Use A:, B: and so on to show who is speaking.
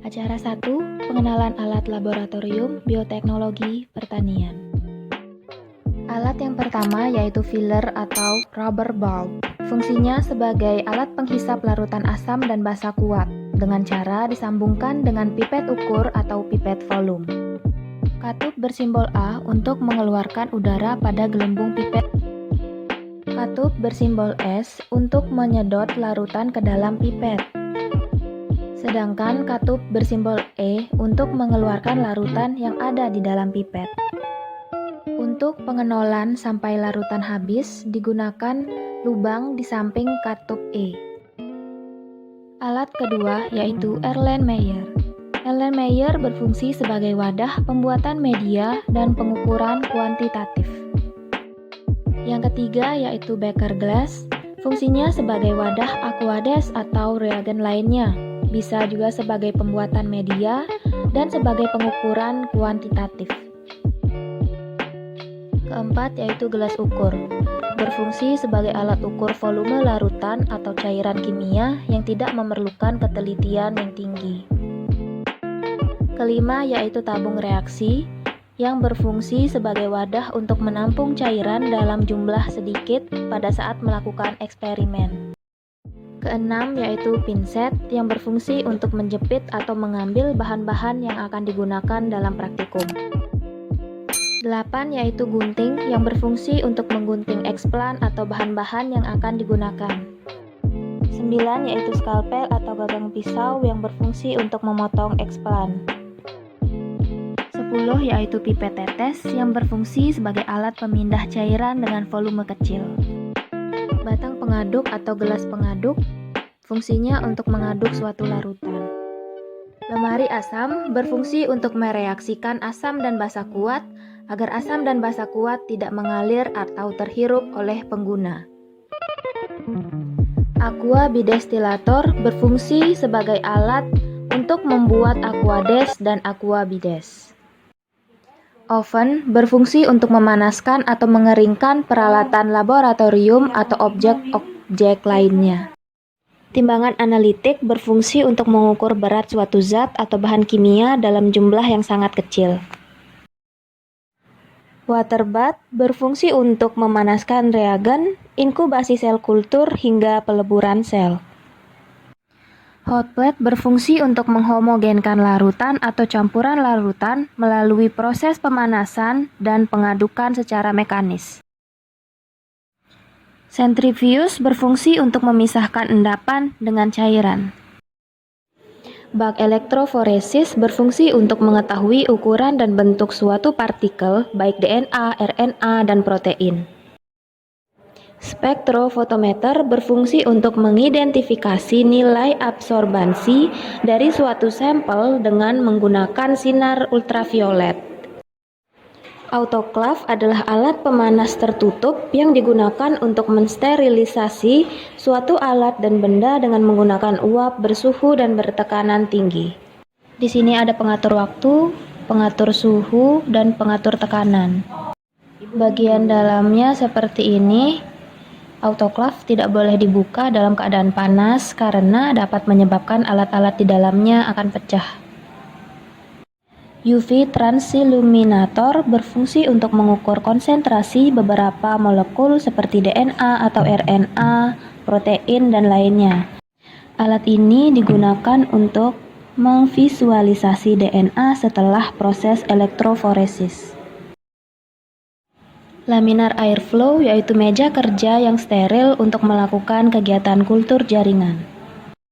A: Acara 1, pengenalan alat laboratorium bioteknologi pertanian. Alat yang pertama yaitu filler atau rubber bulb. Fungsinya sebagai alat penghisap larutan asam dan basa kuat dengan cara disambungkan dengan pipet ukur atau pipet volume. Katup bersimbol A untuk mengeluarkan udara pada gelembung pipet. Katup bersimbol S untuk menyedot larutan ke dalam pipet. Sedangkan katup bersimbol E untuk mengeluarkan larutan yang ada di dalam pipet. Untuk pengenolan sampai larutan habis digunakan lubang di samping katup E. Alat kedua yaitu Erlenmeyer. Erlenmeyer berfungsi sebagai wadah pembuatan media dan pengukuran kuantitatif. Yang ketiga yaitu Becker glass. Fungsinya sebagai wadah aquades atau reagen lainnya. Bisa juga sebagai pembuatan media dan sebagai pengukuran kuantitatif. Keempat yaitu gelas ukur. Berfungsi sebagai alat ukur volume larutan atau cairan kimia yang tidak memerlukan ketelitian yang tinggi. Kelima yaitu tabung reaksi yang berfungsi sebagai wadah untuk menampung cairan dalam jumlah sedikit pada saat melakukan eksperimen. Keenam yaitu pinset yang berfungsi untuk menjepit atau mengambil bahan-bahan yang akan digunakan dalam praktikum. 8 yaitu gunting yang berfungsi untuk menggunting eksplan atau bahan-bahan yang akan digunakan. 9 yaitu skalpel atau gagang pisau yang berfungsi untuk memotong eksplan. 10 yaitu pipet tetes yang berfungsi sebagai alat pemindah cairan dengan volume kecil. Batang pengaduk atau gelas pengaduk fungsinya untuk mengaduk suatu larutan. Lemari asam berfungsi untuk mereaksikan asam dan basa kuat agar asam dan basa kuat tidak mengalir atau terhirup oleh pengguna. Aqua bidestilator berfungsi sebagai alat untuk membuat aquades dan aqua bides. Oven berfungsi untuk memanaskan atau mengeringkan peralatan laboratorium atau objek-objek lainnya. Timbangan analitik berfungsi untuk mengukur berat suatu zat atau bahan kimia dalam jumlah yang sangat kecil. Water bath berfungsi untuk memanaskan reagen, inkubasi sel kultur hingga peleburan sel. Hot plate berfungsi untuk menghomogenkan larutan atau campuran larutan melalui proses pemanasan dan pengadukan secara mekanis. Centrifuge berfungsi untuk memisahkan endapan dengan cairan. Bak elektroforesis berfungsi untuk mengetahui ukuran dan bentuk suatu partikel, baik DNA, RNA, dan protein. Spektrofotometer berfungsi untuk mengidentifikasi nilai absorbansi dari suatu sampel dengan menggunakan sinar ultraviolet. Autoklaf adalah alat pemanas tertutup yang digunakan untuk mensterilisasi suatu alat dan benda dengan menggunakan uap bersuhu dan bertekanan tinggi. Di sini ada pengatur waktu, pengatur suhu, dan pengatur tekanan. Bagian dalamnya seperti ini. Autoklaf tidak boleh dibuka dalam keadaan panas karena dapat menyebabkan alat-alat di dalamnya akan pecah. UV transilluminator berfungsi untuk mengukur konsentrasi beberapa molekul seperti DNA atau RNA, protein, dan lainnya. Alat ini digunakan untuk memvisualisasi DNA setelah proses elektroforesis. Laminar airflow yaitu meja kerja yang steril untuk melakukan kegiatan kultur jaringan.